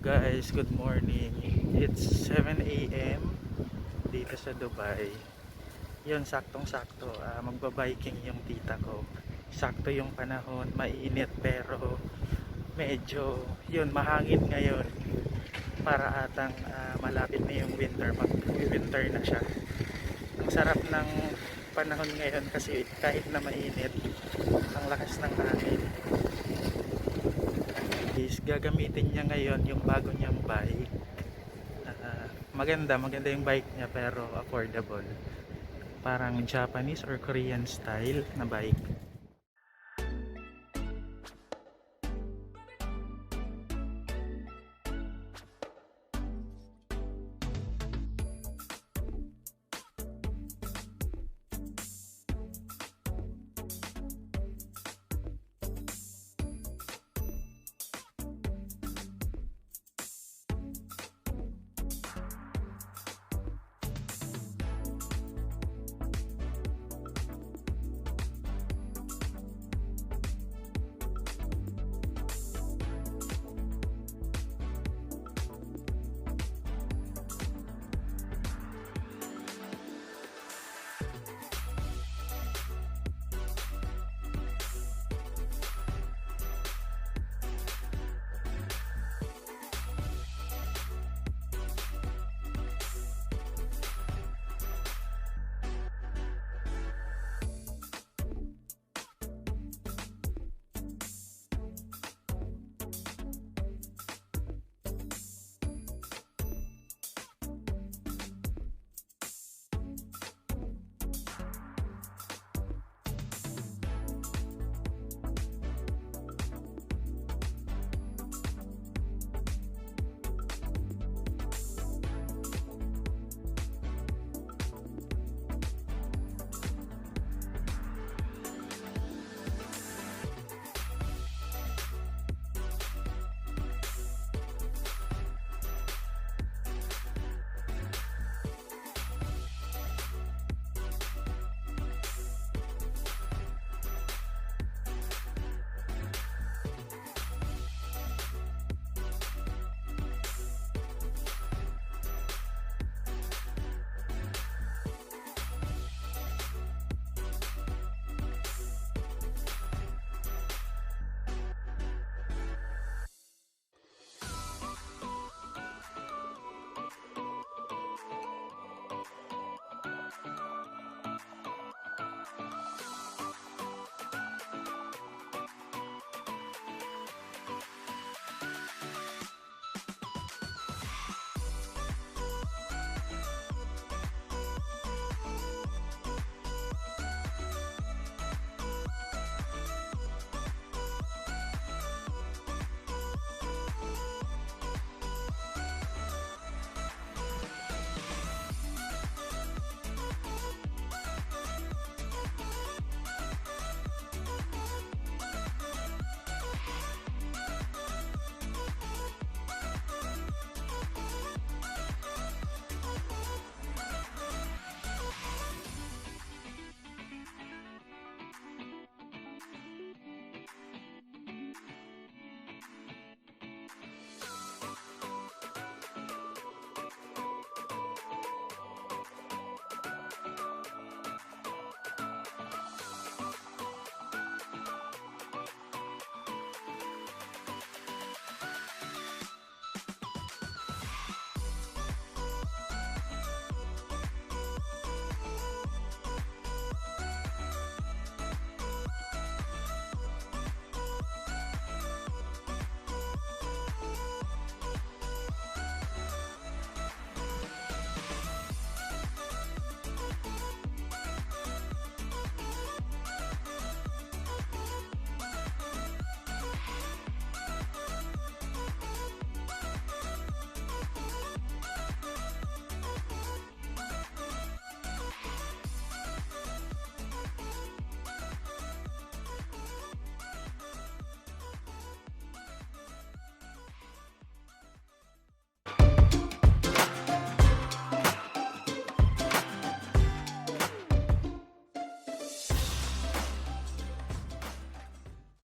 Guys, good morning. It's 7 a.m. dito sa Dubai. Yun, saktong-sakto. Magbabiking yung tita ko. Sakto yung panahon, mainit pero medyo yun, mahangin ngayon. Para atang malapit na yung winter. Mag-winter na siya. Ang sarap ng panahon ngayon kasi kahit na mainit, ang lakas ng hangin. Is gagamitin niya ngayon yung bago niyang bike. Maganda yung bike niya pero affordable. Parang Japanese or Korean style na bike.